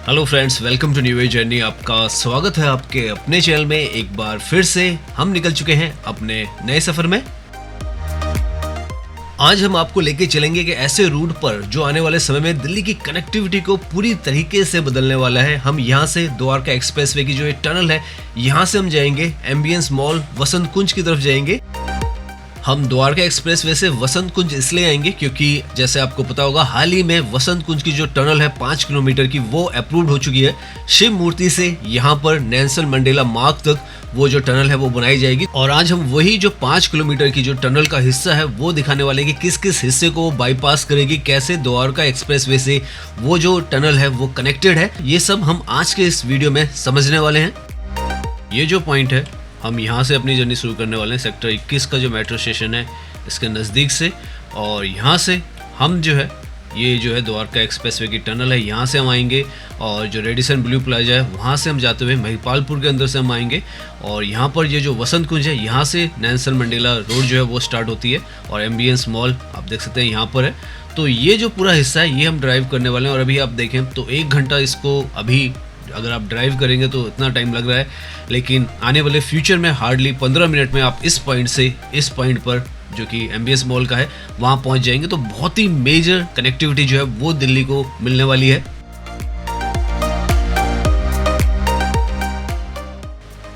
Hello friends, welcome to new way journey. आपका स्वागत है आपके अपने चैनल में। एक बार फिर से हम निकल चुके हैं अपने नए सफर में। आज हम आपको लेके चलेंगे कि ऐसे रूट पर जो आने वाले समय में दिल्ली की कनेक्टिविटी को पूरी तरीके से बदलने वाला है। हम यहाँ से द्वारका एक्सप्रेसवे की जो एक टनल है, यहाँ से हम जाएंगे एम्बियंस मॉल वसंत कुंज की तरफ जाएंगे। हम द्वारका एक्सप्रेसवे से वसंत कुंज इसलिए आएंगे क्योंकि जैसे आपको पता होगा, हाल ही में वसंत कुंज की जो टनल है 5 किलोमीटर की, वो अप्रूव्ड हो चुकी है। शिव मूर्ति से यहाँ पर नेल्सन मंडेला मार्ग तक वो जो टनल है वो बनाई जाएगी। और आज हम वही जो 5 किलोमीटर की जो टनल का हिस्सा है वो दिखाने वाले हैं कि किस किस हिस्से को बाईपास करेगी, कैसे द्वारका एक्सप्रेसवे से वो जो टनल है वो कनेक्टेड है। ये सब हम आज के इस वीडियो में समझने वाले हैं। ये जो पॉइंट है, हम यहाँ से अपनी जर्नी शुरू करने वाले हैं सेक्टर 21 का जो मेट्रो स्टेशन है इसके नज़दीक से। और यहाँ से हम जो है ये जो है द्वारका एक्सप्रेसवे की टनल है, यहाँ से हम आएंगे। और जो रेडिसन ब्लू प्लाजा है वहाँ से हम जाते हुए महिपालपुर के अंदर से हम आएंगे। और यहाँ पर ये जो वसंत कुंज है, यहाँ से नेल्सन मंडेला रोड जो है वो स्टार्ट होती है और एम्बियंस मॉल आप देख सकते हैं यहाँ पर है। तो ये जो पूरा हिस्सा है ये हम ड्राइव करने वाले हैं। और अभी आप देखें तो 1 घंटा इसको अभी अगर आप ड्राइव करेंगे तो इतना टाइम लग रहा है, लेकिन आने वाले फ्यूचर में हार्डली 15 मिनट में आप इस पॉइंट से इस पॉइंट पर जो कि एम्बियंस मॉल का है वहाँ पहुँच जाएंगे। तो बहुत ही मेजर कनेक्टिविटी जो है वो दिल्ली को मिलने वाली है।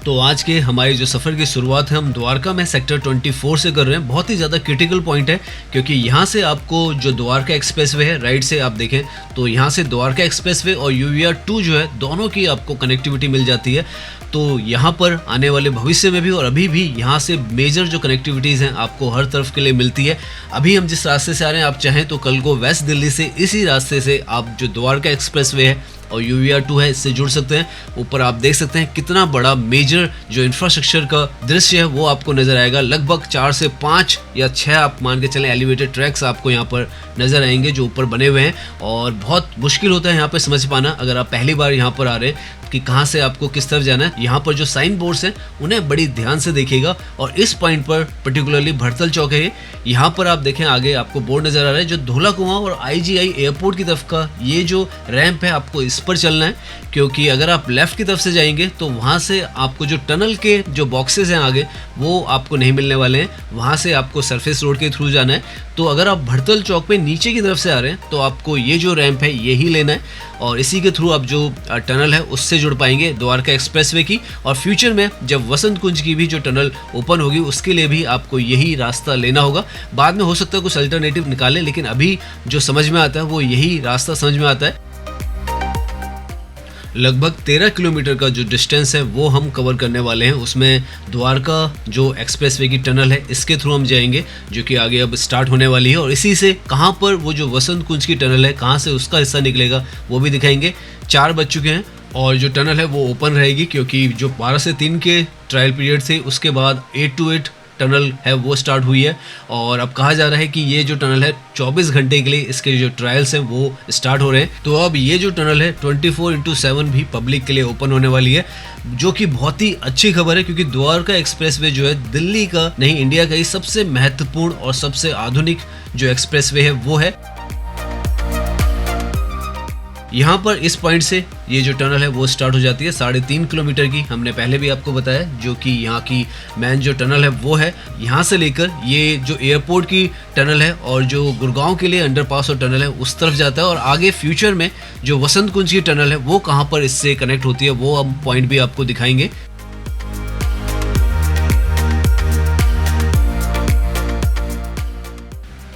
तो आज के हमारे जो सफ़र की शुरुआत है हम द्वारका में सेक्टर 24 से कर रहे हैं। बहुत ही ज़्यादा क्रिटिकल पॉइंट है क्योंकि यहाँ से आपको जो द्वारका एक्सप्रेसवे है, राइट से आप देखें तो यहाँ से द्वारका एक्सप्रेसवे और UVR 2 जो है दोनों की आपको कनेक्टिविटी मिल जाती है। तो यहाँ पर आने वाले भविष्य में भी और अभी भी यहाँ से मेजर जो कनेक्टिविटीज़ हैं आपको हर तरफ के लिए मिलती है। अभी हम जिस रास्ते से आ रहे हैं, आप चाहें तो कल को वेस्ट दिल्ली से इसी रास्ते से आप जो द्वारका एक्सप्रेसवे है और UVR 2 है इससे जुड़ सकते हैं। ऊपर आप देख सकते हैं कितना बड़ा मेजर जो इंफ्रास्ट्रक्चर का दृश्य है वो आपको नज़र आएगा। लगभग 4 से 5 या 6 आप मान के चलें एलिवेटेड ट्रैक्स आपको यहाँ पर नज़र आएंगे जो ऊपर बने हुए हैं। और बहुत मुश्किल होता है यहाँ पर समझ पाना अगर आप पहली बार यहाँ पर आ रहे हैं कि कहाँ से आपको किस तरफ जाना है। यहाँ पर जो साइन बोर्ड्स हैं उन्हें बड़ी ध्यान से देखिएगा। और इस पॉइंट पर पर्टिकुलरली भड़तल चौक है, यहाँ पर आप देखें आगे आपको बोर्ड नज़र आ रहा है जो धोला कुआं और IGI एयरपोर्ट की तरफ का ये जो रैंप है आपको इस पर चलना है। क्योंकि अगर आप लेफ्ट की तरफ से जाएंगे तो वहाँ से आपको जो टनल के जो बॉक्सेस हैं आगे वो आपको नहीं मिलने वाले हैं, वहाँ से आपको सरफेस रोड के थ्रू जाना है। तो अगर आप भड़तल चौक पे नीचे की तरफ से आ रहे हैं तो आपको ये जो रैंप है यही लेना है और इसी के थ्रू आप जो टनल है उससे जुड़ पाएंगे द्वारका एक्सप्रेसवे की। और फ्यूचर में जब वसंत कुंज की भी जो टनल ओपन होगी उसके लिए भी आपको यही रास्ता लेना होगा। बाद में हो सकता है कुछ अल्टरनेटिव निकालें, लेकिन अभी जो समझ में आता है वो यही रास्ता समझ में आता है। लगभग 13 किलोमीटर का जो डिस्टेंस है वो हम कवर करने वाले हैं। उसमें द्वारका जो एक्सप्रेसवे की टनल है इसके थ्रू हम जाएंगे जो कि आगे अब स्टार्ट होने वाली है। और इसी से कहाँ पर वो जो वसंत कुंज की टनल है कहाँ से उसका हिस्सा निकलेगा वो भी दिखाएंगे। 4 बज चुके हैं और जो टनल है वो ओपन रहेगी क्योंकि जो 12 से 3 के ट्रायल पीरियड थे उसके बाद 8 to 8 टनल है वो स्टार्ट हुई है। और अब कहा जा रहा है कि ये जो टनल है 24 घंटे के लिए इसके जो ट्रायल्स हैं वो स्टार्ट हो रहे हैं। तो अब ये जो टनल है 24/7 भी पब्लिक के लिए ओपन होने वाली है, जो कि बहुत ही अच्छी खबर है क्योंकि द्वारका एक्सप्रेसवे जो है दिल्ली का नहीं इंडिया का ही सबसे महत्वपूर्ण और सबसे आधुनिक जो एक्सप्रेसवे है वो है। यहाँ पर इस पॉइंट से ये जो टनल है वो स्टार्ट हो जाती है 3.5 किलोमीटर की। हमने पहले भी आपको बताया जो कि यहाँ की मेन जो टनल है वो है। यहाँ से लेकर ये जो एयरपोर्ट की टनल है और जो गुड़गांव के लिए अंडरपास और टनल है उस तरफ जाता है। और आगे फ्यूचर में जो वसंत कुंज की टनल है वो कहाँ पर इससे कनेक्ट होती है वो हम पॉइंट भी आपको दिखाएंगे।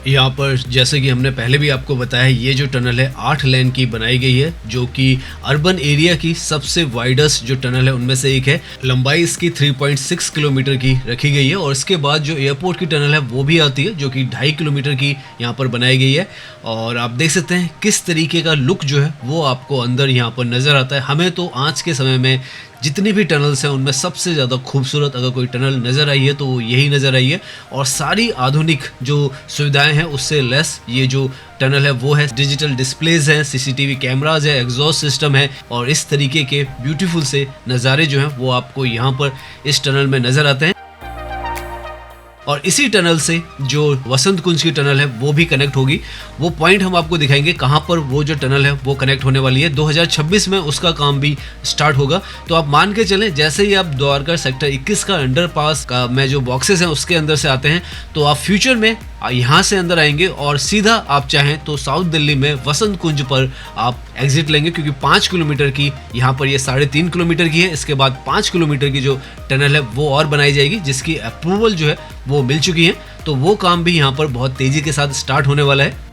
यहाँ पर जैसे कि हमने पहले भी आपको बताया ये जो टनल है 8 लेन की बनाई गई है जो कि अर्बन एरिया की सबसे वाइडेस्ट जो टनल है उनमें से एक है। लंबाई इसकी 3.6 किलोमीटर की रखी गई है। और इसके बाद जो एयरपोर्ट की टनल है वो भी आती है जो कि 2.5 किलोमीटर की यहाँ पर बनाई गई है। और आप देख सकते हैं किस तरीके का लुक जो है वो आपको अंदर यहाँ पर नज़र आता है। हमें तो आज के समय में जितनी भी टनल्स हैं उनमें सबसे ज़्यादा खूबसूरत अगर कोई टनल नज़र आई है तो वो यही नज़र आई है। और सारी आधुनिक जो सुविधाएं हैं उससे लेस ये जो टनल है वो है। डिजिटल डिस्प्लेज हैं, CCTV कैमराज है, एग्जॉस्ट सिस्टम है और इस तरीके के ब्यूटीफुल से नज़ारे जो हैं वो आपको यहाँ पर इस टनल में नज़र आते हैं। और इसी टनल से जो वसंत कुंज की टनल है वो भी कनेक्ट होगी। वो पॉइंट हम आपको दिखाएंगे कहाँ पर वो जो टनल है वो कनेक्ट होने वाली है। 2026 में उसका काम भी स्टार्ट होगा। तो आप मान के चलें जैसे ही आप द्वारका सेक्टर 21 का अंडरपास का में जो बॉक्सेस हैं उसके अंदर से आते हैं तो आप फ्यूचर में यहाँ से अंदर आएंगे और सीधा आप चाहें तो साउथ दिल्ली में वसंत कुंज पर आप एग्जिट लेंगे, क्योंकि 5 किलोमीटर की यहाँ पर ये 3.5 किलोमीटर की है। इसके बाद 5 किलोमीटर की जो टनल है वो और बनाई जाएगी, जिसकी अप्रूवल जो है वो मिल चुकी है। तो वो काम भी यहाँ पर बहुत तेजी के साथ स्टार्ट होने वाला है।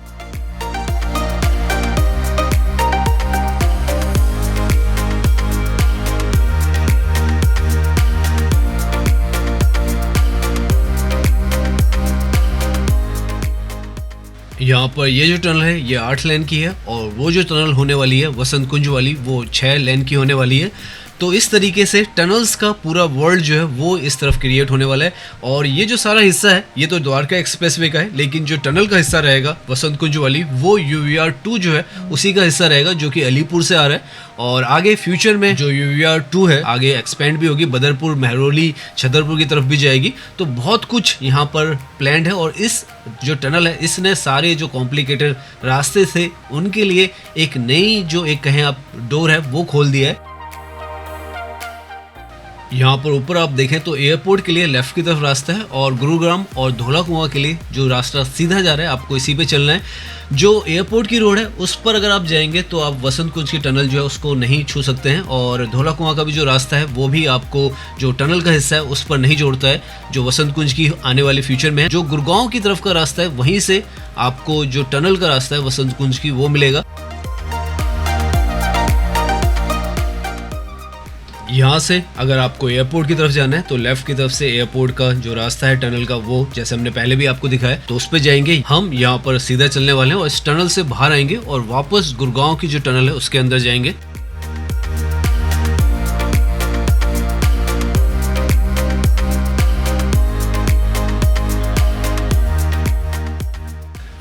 यहाँ पर ये जो टनल है ये 8 लेन की है और वो जो टनल होने वाली है वसंत कुंज वाली वो 6 लेन की होने वाली है। तो इस तरीके से टनल्स का पूरा वर्ल्ड जो है वो इस तरफ क्रिएट होने वाला है। और ये जो सारा हिस्सा है ये तो द्वारका एक्सप्रेसवे का है, लेकिन जो टनल का हिस्सा रहेगा वसंत कुंज वाली वो UVR2 जो है उसी का हिस्सा रहेगा, जो कि अलीपुर से आ रहा है। और आगे फ्यूचर में जो UVR2 है आगे एक्सपेंड भी होगी, बदरपुर, महरौली, छतरपुर की तरफ भी जाएगी। तो बहुत कुछ यहाँ पर प्लान्ड है और इस जो टनल है इसने सारे जो कॉम्प्लिकेटेड रास्ते थे उनके लिए एक नई जो एक कहें आप डोर है वो खोल दिया है। यहाँ पर ऊपर आप देखें तो एयरपोर्ट के लिए लेफ्ट की तरफ रास्ता है और गुरुग्राम और धौला कुआं के लिए जो रास्ता सीधा जा रहा है आपको इसी पे चलना है। जो एयरपोर्ट की रोड है उस पर अगर आप जाएंगे तो आप वसंत कुंज की टनल जो है उसको नहीं छू सकते हैं और धौला कुआं का भी जो रास्ता है वो भी आपको जो टनल का हिस्सा है उस पर नहीं जोड़ता है, जो वसंत कुंज की आने वाली फ्यूचर में है। जो गुड़गांव की तरफ का रास्ता है वहीं से आपको जो टनल का रास्ता है वसंत कुंज की वो मिलेगा। यहाँ से अगर आपको एयरपोर्ट की तरफ जाना है तो लेफ्ट की तरफ से एयरपोर्ट का जो रास्ता है टनल का वो जैसे हमने पहले भी आपको दिखाया तो उस पे जाएंगे। हम यहाँ पर सीधा चलने वाले हैं और इस टनल से बाहर आएंगे और वापस गुड़गांव की जो टनल है उसके अंदर जाएंगे।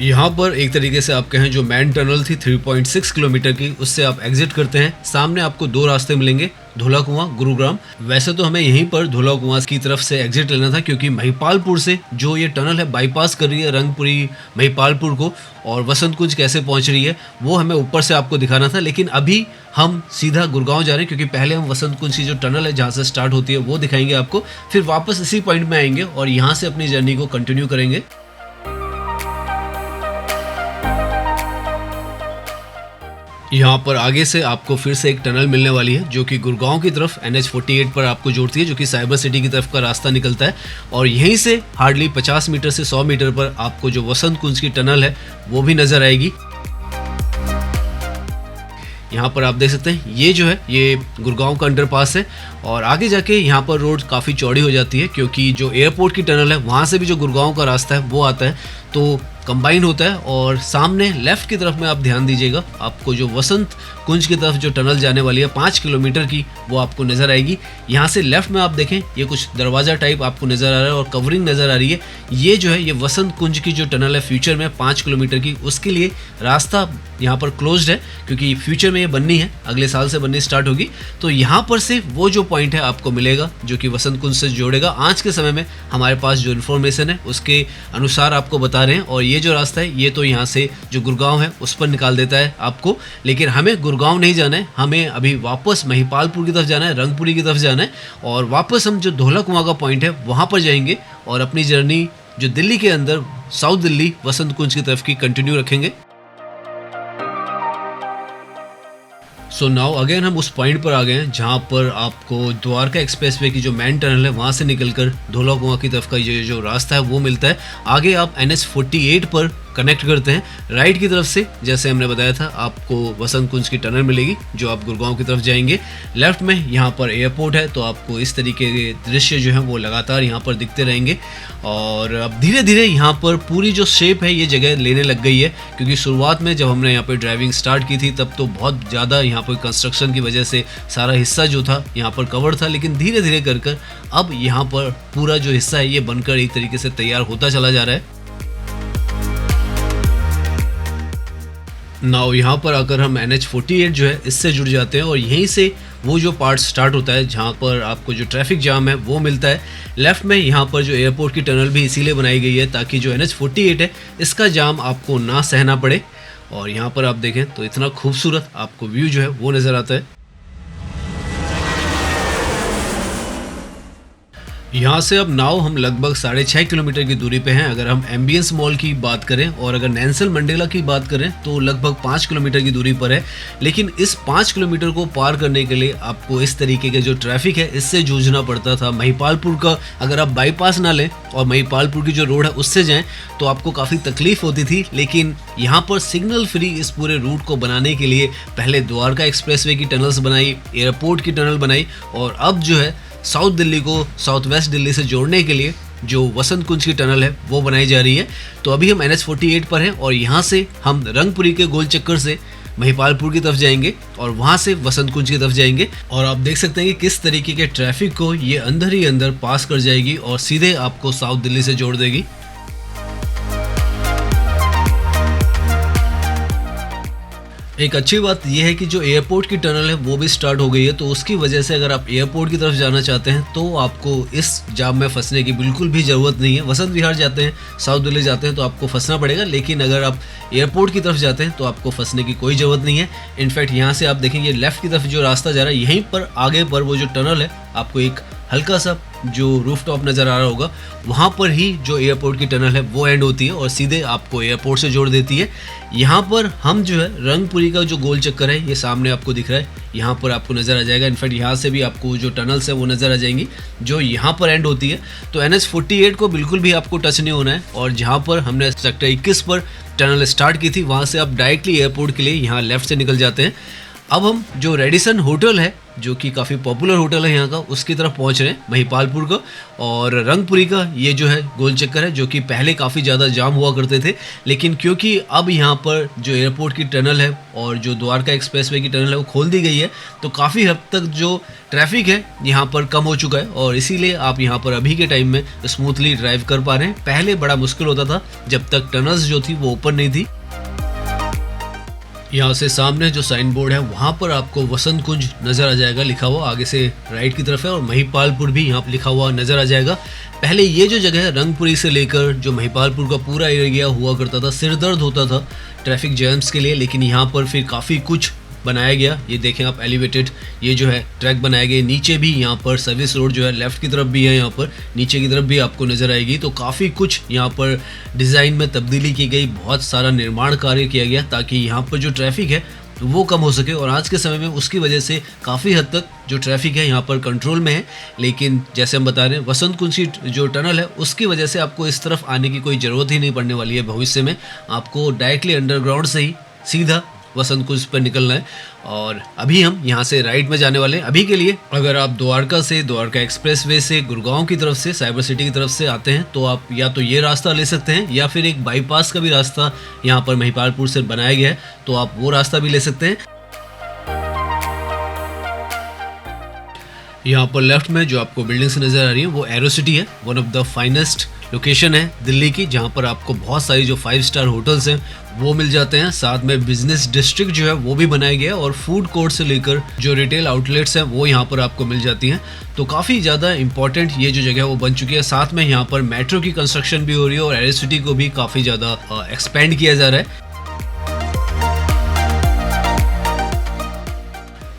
यहाँ पर एक तरीके से आप कहें जो मेन टनल थी 3.6 किलोमीटर की उससे आप एग्जिट करते हैं। सामने आपको 2 रास्ते मिलेंगे, धौला कुआं, गुरुग्राम। वैसे तो हमें यहीं पर धौला कुआं की तरफ से एग्जिट लेना था, क्योंकि महिपालपुर से जो ये टनल है बाईपास कर रही है रंगपुरी महिपालपुर को, और वसंत कुंज कैसे पहुंच रही है वो हमें ऊपर से आपको दिखाना था। लेकिन अभी हम सीधा गुड़गांव जा रहे हैं, क्योंकि पहले हम वसंत कुंज की जो टनल है जहाँ से स्टार्ट होती है वो दिखाएंगे आपको, फिर वापस इसी पॉइंट में आएंगे और यहाँ से अपनी जर्नी को कंटिन्यू करेंगे। यहाँ पर आगे से आपको फिर से एक टनल मिलने वाली है जो कि गुड़गांव की तरफ NH48 पर आपको जोड़ती है, जो कि साइबर सिटी की तरफ का रास्ता निकलता है। और यहीं से हार्डली 50 मीटर से 100 मीटर पर आपको जो वसंत कुंज की टनल है वो भी नजर आएगी। यहाँ पर आप देख सकते हैं ये जो है ये गुड़गांव का अंडरपास है और आगे जाके यहाँ पर रोड काफ़ी चौड़ी हो जाती है, क्योंकि जो एयरपोर्ट की टनल है वहाँ से भी जो गुड़गांव का रास्ता है वो आता है तो कंबाइन होता है। और सामने लेफ्ट की तरफ में आप ध्यान दीजिएगा, आपको जो वसंत कुंज की तरफ जो टनल जाने वाली है 5 किलोमीटर की वो आपको नज़र आएगी। यहाँ से लेफ्ट में आप देखें ये कुछ दरवाज़ा टाइप आपको नज़र आ रहा है और कवरिंग नज़र आ रही है। ये जो है ये वसंत कुंज की जो टनल है फ्यूचर में 5 किलोमीटर की, उसके लिए रास्ता यहाँ पर क्लोज्ड है, क्योंकि फ्यूचर में ये बननी है, अगले साल से बननी स्टार्ट होगी। तो यहाँ पर से वो जो पॉइंट है आपको मिलेगा जो कि वसंत कुंज से जोड़ेगा। आज के समय में हमारे पास जो इन्फॉर्मेशन है उसके अनुसार आपको बता रहे हैं। और ये जो रास्ता है ये तो यहाँ से जो गुड़गांव है उस पर निकाल देता है आपको, लेकिन हमें गुड़गांव नहीं जाना है, हमें अभी वापस महिपालपुर की तरफ जाना है, रंगपुरी की तरफ जाना है और वापस हम जो धौला कुआं का पॉइंट है वहाँ पर जाएंगे और अपनी जर्नी जो दिल्ली के अंदर साउथ दिल्ली वसंत कुंज की तरफ की कंटिन्यू रखेंगे। सो नाउ अगेन हम उस पॉइंट पर आ गए हैं जहाँ पर आपको द्वारका एक्सप्रेसवे की जो मेन टनल है वहाँ से निकलकर धौला कुआं की तरफ का ये जो रास्ता है वो मिलता है। आगे आप NH48 पर कनेक्ट करते हैं। राइट की तरफ से जैसे हमने बताया था आपको वसंत कुंज की टनल मिलेगी जो आप गुड़गांव की तरफ जाएंगे। लेफ्ट में यहाँ पर एयरपोर्ट है तो आपको इस तरीके के दृश्य जो है वो लगातार यहाँ पर दिखते रहेंगे। और अब धीरे धीरे यहाँ पर पूरी जो शेप है ये जगह लेने लग गई है, क्योंकि शुरुआत में जब हमने यहाँ पर ड्राइविंग स्टार्ट की थी तब तो बहुत ज़्यादा यहाँ पर कंस्ट्रक्शन की वजह से सारा हिस्सा जो था यहाँ पर कवर था, लेकिन धीरे धीरे कर कर अब यहाँ पर पूरा जो हिस्सा है ये बनकर एक तरीके से तैयार होता चला जा रहा है। नाउ यहाँ पर आकर हम NH48 जो है इससे जुड़ जाते हैं और यहीं से वो जो पार्ट स्टार्ट होता है जहाँ पर आपको जो ट्रैफिक जाम है वो मिलता है। लेफ्ट में यहाँ पर जो एयरपोर्ट की टनल भी इसीलिए बनाई गई है ताकि जो NH48 है इसका जाम आपको ना सहना पड़े। और यहाँ पर आप देखें तो इतना खूबसूरत आपको व्यू जो है वो नज़र आता है। यहाँ से अब नाउ हम लगभग 6.5 किलोमीटर की दूरी पे हैं। अगर हम एम्बियंस मॉल की बात करें और अगर नेल्सन मंडेला की बात करें तो लगभग 5 किलोमीटर की दूरी पर है। लेकिन इस 5 किलोमीटर को पार करने के लिए आपको इस तरीके के जो ट्रैफिक है इससे जूझना पड़ता था। महिपालपुर का अगर आप बाईपास ना लें और महिपालपुर की जो रोड है उससे जाएं तो आपको काफ़ी तकलीफ होती थी। लेकिन यहाँ पर सिग्नल फ्री इस पूरे रूट को बनाने के लिए पहले द्वारका एक्सप्रेसवे की टनल्स बनाई, एयरपोर्ट की टनल बनाई और अब जो है साउथ दिल्ली को साउथ वेस्ट दिल्ली से जोड़ने के लिए जो वसंत कुंज की टनल है वो बनाई जा रही है। तो अभी हम NH48 पर हैं और यहाँ से हम रंगपुरी के गोल चक्कर से महिपालपुर की तरफ जाएंगे और वहाँ से वसंत कुंज की तरफ जाएंगे। और आप देख सकते हैं कि किस तरीके के ट्रैफिक को ये अंदर ही अंदर पास कर जाएगी और सीधे आपको साउथ दिल्ली से जोड़ देगी। एक अच्छी बात यह है कि जो एयरपोर्ट की टनल है वो भी स्टार्ट हो गई है, तो उसकी वजह से अगर आप एयरपोर्ट की तरफ जाना चाहते हैं तो आपको इस जाम में फंसने की बिल्कुल भी ज़रूरत नहीं है। वसंत विहार जाते हैं, साउथ दिल्ली जाते हैं तो आपको फंसना पड़ेगा, लेकिन अगर आप एयरपोर्ट की तरफ जाते हैं तो आपको फंसने की कोई ज़रूरत नहीं है। इनफैक्ट यहाँ से आप देखेंगे लेफ्ट की तरफ जो रास्ता जा रहा है, यहीं पर आगे पर वो जो टनल है आपको एक हल्का सा जो रूफटॉप नज़र आ रहा होगा, वहाँ पर ही जो एयरपोर्ट की टनल है वो एंड होती है और सीधे आपको एयरपोर्ट से जोड़ देती है। यहाँ पर हम जो है रंगपुरी का जो गोल चक्कर है ये सामने आपको दिख रहा है, यहाँ पर आपको नज़र आ जाएगा। इनफैक्ट यहाँ से भी आपको जो टनल्स है वो नज़र आ जाएंगी जो यहाँ पर एंड होती है। तो NH48 को बिल्कुल भी आपको टच नहीं होना है और जहाँ पर हमने सेक्टर 21 पर टनल स्टार्ट की थी वहाँ से आप डायरेक्टली एयरपोर्ट के लिए यहाँ लेफ्ट से निकल जाते हैं। अब हम जो रेडिसन होटल है जो कि काफ़ी पॉपुलर होटल है यहाँ का, उसकी तरफ पहुँच रहे हैं महिपालपुर का। और रंगपुरी का ये जो है गोल चक्कर है जो कि पहले काफ़ी ज़्यादा जाम हुआ करते थे, लेकिन क्योंकि अब यहाँ पर जो एयरपोर्ट की टनल है और जो द्वारका एक्सप्रेसवे की टनल है वो खोल दी गई है तो काफ़ी हद तक जो ट्रैफिक है यहाँ पर कम हो चुका है और इसीलिए आप यहाँ पर अभी के टाइम में स्मूथली ड्राइव कर पा रहे हैं। पहले बड़ा मुश्किल होता था जब तक टनल्स जो थी वो ओपन नहीं थी। यहाँ से सामने जो साइन बोर्ड है वहाँ पर आपको वसंत कुंज नज़र आ जाएगा लिखा हुआ, आगे से राइट की तरफ है, और महिपालपुर भी यहाँ पर लिखा हुआ नज़र आ जाएगा। पहले ये जो जगह है रंगपुरी से लेकर जो महिपालपुर का पूरा एरिया हुआ करता था, सिरदर्द होता था ट्रैफिक जैम्स के लिए, लेकिन यहाँ पर फिर काफ़ी कुछ बनाया गया। ये देखें आप एलिवेटेड ये जो है ट्रैक बनाया गया, नीचे भी यहाँ पर सर्विस रोड जो है लेफ़्ट की तरफ भी है, यहाँ पर नीचे की तरफ भी आपको नज़र आएगी। तो काफ़ी कुछ यहाँ पर डिज़ाइन में तब्दीली की गई, बहुत सारा निर्माण कार्य किया गया ताकि यहाँ पर जो ट्रैफिक है वो कम हो सके और आज के समय में उसकी वजह से काफ़ी हद तक जो ट्रैफिक है यहाँ पर कंट्रोल में है। लेकिन जैसे हम बता रहे हैं वसंत कुंज की जो टनल है उसकी वजह से आपको इस तरफ आने की कोई ज़रूरत ही नहीं पड़ने वाली है। भविष्य में आपको डायरेक्टली अंडरग्राउंड से ही सीधा वसंत कुंज पर निकलना है। और अभी हम यहाँ से राइट में जाने वाले हैं। अभी के लिए अगर आप द्वारका से, द्वारका एक्सप्रेसवे से गुड़गांव की तरफ से, साइबर सिटी की तरफ से आते हैं तो आप या तो ये रास्ता ले सकते हैं या फिर एक बाईपास का भी रास्ता यहाँ पर महिपालपुर से बनाया गया है तो आप वो रास्ता भी ले सकते हैं। यहाँ पर लेफ्ट में जो आपको बिल्डिंग्स नज़र आ रही है वो एरो सिटी है, one of the finest location है दिल्ली की, जहाँ पर आपको बहुत सारी जो 5 स्टार होटल्स हैं वो मिल जाते हैं। साथ में बिजनेस डिस्ट्रिक्ट जो है वो भी बनाया गया है और फूड कोर्ट से लेकर जो रिटेल आउटलेट्स हैं वो यहाँ पर आपको मिल जाती हैं। तो काफ़ी ज़्यादा इंपॉर्टेंट ये जो जगह है वो बन चुकी है। साथ में यहाँ पर मेट्रो की कंस्ट्रक्शन भी हो रही है और एरो सिटी को भी काफ़ी ज़्यादा एक्सपेंड किया जा रहा है।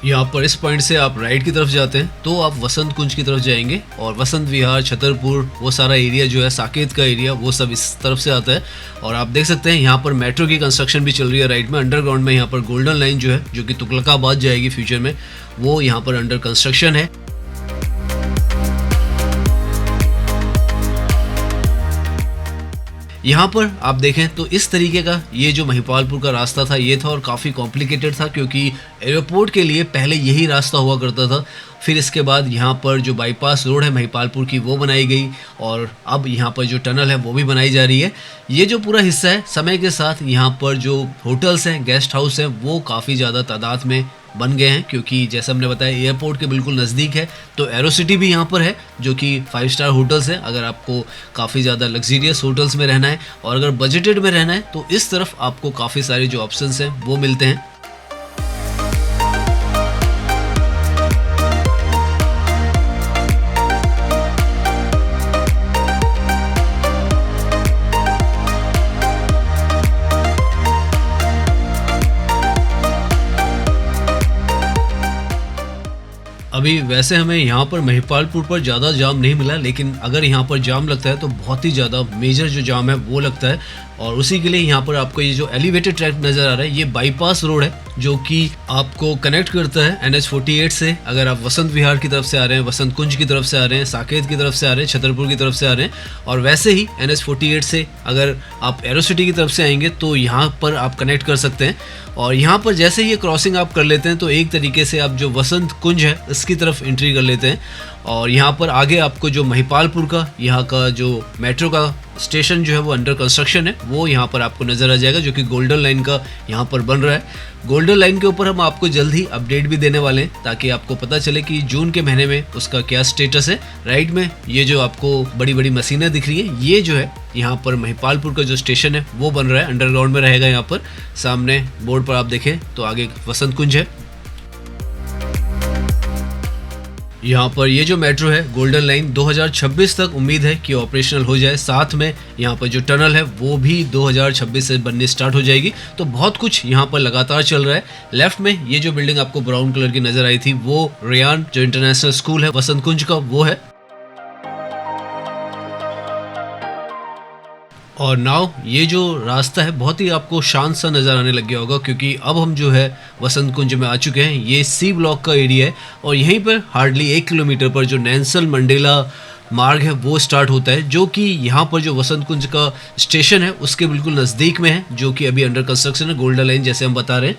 यहाँ पर इस पॉइंट से आप राइट की तरफ जाते हैं तो आप वसंत कुंज की तरफ जाएंगे और वसंत विहार, छतरपुर, वो सारा एरिया जो है साकेत का एरिया वो सब इस तरफ से आता है। और आप देख सकते हैं यहाँ पर मेट्रो की कंस्ट्रक्शन भी चल रही है राइट में। अंडरग्राउंड में यहाँ पर गोल्डन लाइन जो है जो कि तुगलकाबाद जाएगी फ्यूचर में, वो यहाँ पर अंडर कंस्ट्रक्शन है। यहाँ पर आप देखें तो इस तरीके का ये जो महिपालपुर का रास्ता था ये था और काफ़ी कॉम्प्लिकेटेड था क्योंकि एयरपोर्ट के लिए पहले यही रास्ता हुआ करता था। फिर इसके बाद यहाँ पर जो बाईपास रोड है महिपालपुर की वो बनाई गई और अब यहाँ पर जो टनल है वो भी बनाई जा रही है। ये जो पूरा हिस्सा है समय के साथ यहाँ पर जो होटल्स हैं, गेस्ट हाउस हैं, वो काफ़ी ज़्यादा तादाद में बन गए हैं क्योंकि जैसा हमने बताया एयरपोर्ट के बिल्कुल नज़दीक है। तो एरो सिटी भी यहाँ पर है जो कि 5 स्टार होटल्स हैं। अगर आपको काफ़ी ज़्यादा लग्जीरियस होटल्स में रहना है और अगर बजटेड में रहना है तो इस तरफ आपको काफ़ी सारे जो ऑप्शंस हैं वो मिलते हैं। अभी वैसे हमें यहाँ पर महिपालपुर पर ज़्यादा जाम नहीं मिला, लेकिन अगर यहाँ पर जाम लगता है तो बहुत ही ज़्यादा मेजर जो जाम है वो लगता है। और उसी के लिए यहाँ पर आपको ये जो एलिवेटेड ट्रैक नज़र आ रहा है ये बाईपास रोड है जो कि आपको कनेक्ट करता है NH48 से। अगर आप वसंत विहार की तरफ से आ रहे हैं, वसंत कुंज की तरफ से आ रहे हैं, साकेत की तरफ से आ रहे हैं, छतरपुर की तरफ से आ रहे हैं, और वैसे ही NH48 से अगर आप एरोसिटी की तरफ से आएंगे तो यहाँ पर आप कनेक्ट कर सकते हैं। और यहाँ पर जैसे ये क्रॉसिंग आप कर लेते हैं तो एक तरीके से आप जो वसंत कुंज है इसकी तरफ एंट्री कर लेते हैं। और यहाँ पर आगे आपको जो महिपालपुर का यहाँ का जो मेट्रो का स्टेशन जो है वो अंडर कंस्ट्रक्शन है वो यहाँ पर आपको नज़र आ जाएगा, जो कि गोल्डन लाइन का यहाँ पर बन रहा है। गोल्डन लाइन के ऊपर हम आपको जल्द ही अपडेट भी देने वाले हैं ताकि आपको पता चले कि जून के महीने में उसका क्या स्टेटस है। राइट में ये जो आपको बड़ी बड़ी मशीनें दिख रही है ये जो है यहाँ पर महिपालपुर का जो स्टेशन है वो बन रहा है, अंडरग्राउंड में रहेगा। यहाँ पर सामने बोर्ड पर आप देखें तो आगे वसंत कुंज है। यहाँ पर ये जो मेट्रो है गोल्डन लाइन 2026 तक उम्मीद है कि ऑपरेशनल हो जाए। साथ में यहाँ पर जो टनल है वो भी 2026 से बननी स्टार्ट हो जाएगी। तो बहुत कुछ यहाँ पर लगातार चल रहा है। लेफ्ट में ये जो बिल्डिंग आपको ब्राउन कलर की नजर आई थी वो रेयान जो इंटरनेशनल स्कूल है वसंत कुंज का वो है। और नाउ ये जो रास्ता है बहुत ही आपको शांत सा नज़र आने लग गया होगा क्योंकि अब हम जो है वसंत कुंज में आ चुके हैं। ये सी ब्लॉक का एरिया है और यहीं पर हार्डली 1 किलोमीटर पर जो नेल्सन मंडेला मार्ग है वो स्टार्ट होता है, जो कि यहाँ पर जो वसंत कुंज का स्टेशन है उसके बिल्कुल नज़दीक में है, जो कि अभी अंडर कंस्ट्रक्शन है गोल्डन लाइन जैसे हम बता रहे हैं।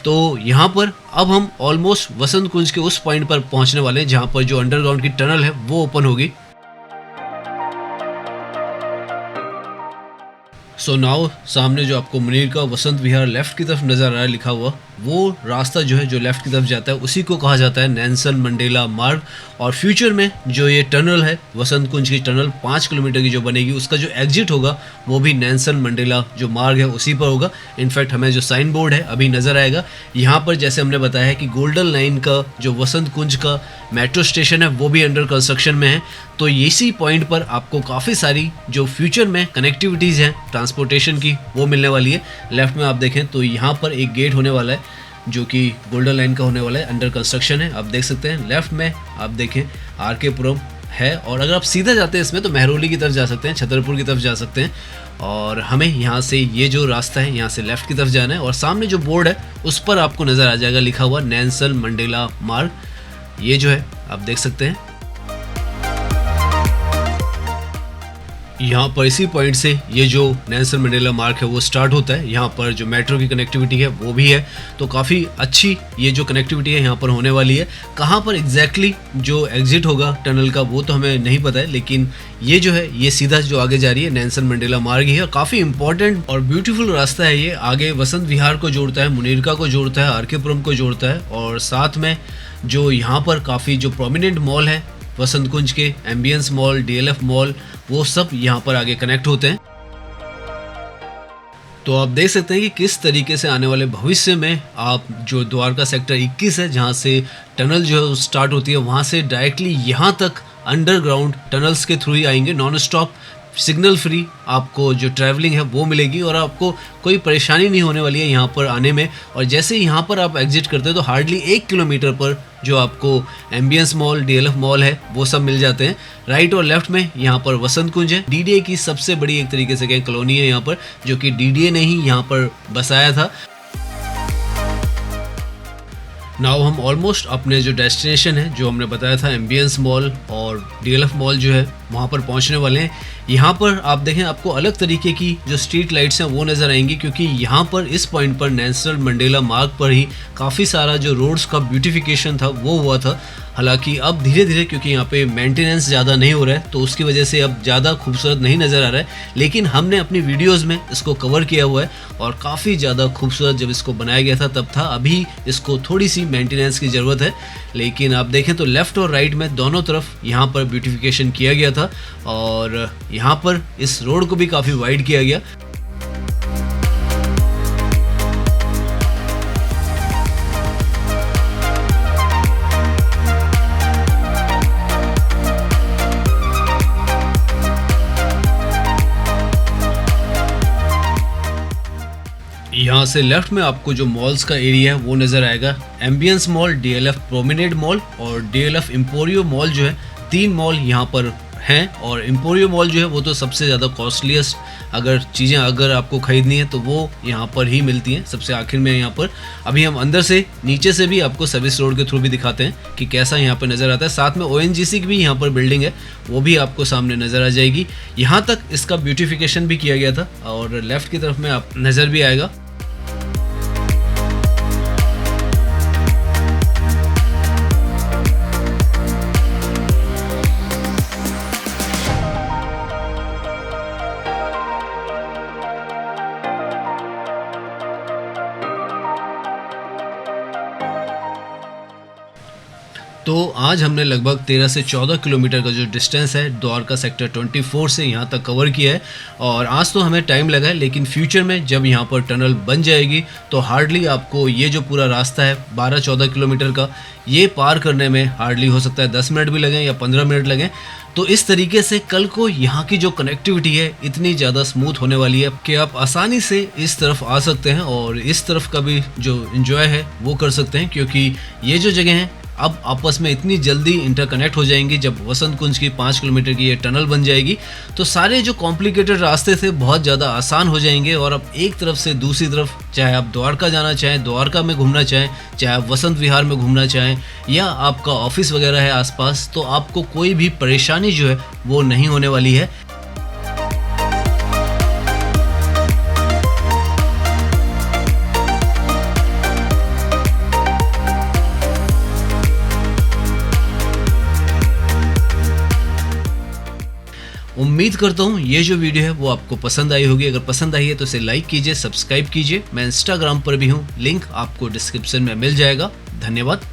तो यहाँ पर अब हम ऑलमोस्ट वसंत कुंज के उस पॉइंट पर पहुँचने वाले हैं जहाँ पर जो अंडरग्राउंड की टनल है वो ओपन होगी। सो नाउ सामने जो आपको मुनीर का वसंत विहार लेफ्ट की तरफ नज़र आ रहा है लिखा हुआ, वो रास्ता जो है जो लेफ्ट की तरफ जाता है उसी को कहा जाता है नेल्सन मंडेला मार्ग। और फ्यूचर में जो ये टनल है वसंत कुंज की टनल 5 किलोमीटर की जो बनेगी उसका जो एग्जिट होगा वो भी नेल्सन मंडेला जो मार्ग है उसी पर होगा। इनफैक्ट हमें जो साइन बोर्ड है अभी नज़र आएगा यहाँ पर, जैसे हमने बताया है कि गोल्डन लाइन का जो वसंत कुंज का मेट्रो स्टेशन है वो भी अंडर कंस्ट्रक्शन में है। तो इसी पॉइंट पर आपको काफ़ी सारी जो फ्यूचर में कनेक्टिविटीज़ हैं ट्रांसपोर्टेशन की वो मिलने वाली है। लेफ्ट में आप देखें तो यहाँ पर एक गेट होने वाला है जो कि गोल्डन लाइन का होने वाला है, अंडर कंस्ट्रक्शन है। आप देख सकते हैं लेफ्ट में आप देखें RK पुरम है, और अगर आप सीधा जाते हैं इसमें तो मेहरौली की तरफ जा सकते हैं, छतरपुर की तरफ जा सकते हैं। और हमें यहाँ से ये जो रास्ता है यहाँ से लेफ़्ट की तरफ जाना है और सामने जो बोर्ड है उस पर आपको नज़र आ जाएगा लिखा हुआ नेल्सन मंडेला मार्ग। ये जो है आप देख सकते हैं यहाँ पर इसी पॉइंट से ये जो नेल्सन मंडेला मार्ग है वो स्टार्ट होता है। यहाँ पर जो मेट्रो की कनेक्टिविटी है वो भी है, तो काफ़ी अच्छी ये जो कनेक्टिविटी है यहाँ पर होने वाली है। कहाँ पर एग्जैक्टली जो एग्जिट होगा टनल का वो तो हमें नहीं पता है, लेकिन ये जो है ये सीधा जो आगे जा रही है नेल्सन मंडेला मार्ग ही है। काफ़ी इंपॉर्टेंट और ब्यूटीफुल रास्ता है ये, आगे वसंत विहार को जोड़ता है, मुनीरका को जोड़ता है, RK पुरम को जोड़ता है, और साथ में जो यहाँ पर काफ़ी जो प्रोमिनेंट मॉल है वसंत कुंज के, एम्बियंस मॉल, DLF मॉल, वो सब यहाँ पर आगे कनेक्ट होते हैं। तो आप देख सकते हैं कि किस तरीके से आने वाले भविष्य में आप जो द्वारका सेक्टर 21 है जहाँ से टनल जो है स्टार्ट होती है वहाँ से डायरेक्टली यहाँ तक अंडरग्राउंड टनल्स के थ्रू ही आएंगे। नॉन स्टॉप सिग्नल फ्री आपको जो ट्रैवलिंग है वो मिलेगी और आपको कोई परेशानी नहीं होने वाली है यहाँ पर आने में। और जैसे ही यहाँ पर आप एग्जिट करते हैं तो हार्डली 1 किलोमीटर पर जो आपको एम्बियंस मॉल, DLF मॉल है वो सब मिल जाते हैं। राइट और लेफ्ट में यहाँ पर वसंत कुंज है, DDA की सबसे बड़ी एक तरीके से कहें कॉलोनी है यहाँ पर, जो कि DDA ने ही यहाँ पर बसाया था। नाउ हम ऑलमोस्ट अपने जो डेस्टिनेशन है जो हमने बताया था एम्बियंस मॉल और DLF मॉल जो है वहाँ पर पहुँचने वाले हैं। यहाँ पर आप देखें आपको अलग तरीके की जो स्ट्रीट लाइट्स हैं वो नज़र आएंगी क्योंकि यहाँ पर इस पॉइंट पर नेल्सन मंडेला मार्ग पर ही काफ़ी सारा जो रोड्स का ब्यूटिफिकेशन था वो हुआ था। हालांकि अब धीरे धीरे क्योंकि यहाँ पे मेंटेनेंस ज़्यादा नहीं हो रहा है तो उसकी वजह से अब ज़्यादा खूबसूरत नहीं नज़र आ रहा है, लेकिन हमने अपनी वीडियोस में इसको कवर किया हुआ है और काफ़ी ज़्यादा खूबसूरत जब इसको बनाया गया था तब था। अभी इसको थोड़ी सी मेंटेनेंस की ज़रूरत है, लेकिन आप देखें तो लेफ़्ट और राइट में दोनों तरफ यहाँ पर ब्यूटिफिकेशन किया गया था और यहाँ पर इस रोड को भी काफ़ी वाइड किया गया। यहाँ से लेफ्ट में आपको जो मॉल्स का एरिया है वो नज़र आएगा। Ambience mall, DLF promenade mall और डीएलएफ एम्पोरियो मॉल जो है, 3 मॉल यहाँ पर हैं। और एम्पोरियो मॉल जो है वो तो सबसे ज़्यादा कॉस्टलीस्ट चीज़ें अगर आपको ख़रीदनी है तो वो यहाँ पर ही मिलती हैं, सबसे आखिर में यहाँ पर। अभी हम अंदर से नीचे से भी आपको सर्विस रोड के थ्रू भी दिखाते हैं कि कैसा यहाँ पर नज़र आता है। साथ में ओएनजीसी की भी यहाँ पर बिल्डिंग है, वो भी आपको सामने नज़र आ जाएगी। यहाँ तक इसका ब्यूटिफिकेशन भी किया गया था और लेफ़्ट की तरफ में आप नज़र भी आएगा। तो आज हमने लगभग 13 से 14 किलोमीटर का जो डिस्टेंस है द्वारका सेक्टर 24 से यहाँ तक कवर किया है। और आज तो हमें टाइम लगा है, लेकिन फ्यूचर में जब यहाँ पर टनल बन जाएगी तो हार्डली आपको ये जो पूरा रास्ता है 12-14 किलोमीटर का, ये पार करने में हार्डली हो सकता है 10 मिनट भी लगें या 15 मिनट लगें। तो इस तरीके से कल को यहाँ की जो कनेक्टिविटी है इतनी ज़्यादा स्मूथ होने वाली है कि आप आसानी से इस तरफ आ सकते हैं और इस तरफ का भी जो एंजॉय है वो कर सकते हैं, क्योंकि ये जो जगह है अब आपस में इतनी जल्दी इंटरकनेक्ट हो जाएंगी। जब वसंत कुंज की 5 किलोमीटर की ये टनल बन जाएगी तो सारे जो कॉम्प्लिकेटेड रास्ते थे बहुत ज़्यादा आसान हो जाएंगे और अब एक तरफ से दूसरी तरफ, चाहे आप द्वारका जाना चाहें, द्वारका में घूमना चाहें, चाहे आप वसंत विहार में घूमना चाहें या आपका ऑफिस वगैरह है आसपास, तो आपको कोई भी परेशानी जो है वो नहीं होने वाली है। उम्मीद करता हूँ ये जो वीडियो है वो आपको पसंद आई होगी। अगर पसंद आई है तो इसे लाइक कीजिए, सब्सक्राइब कीजिए। मैं इंस्टाग्राम पर भी हूँ, लिंक आपको डिस्क्रिप्शन में मिल जाएगा। धन्यवाद।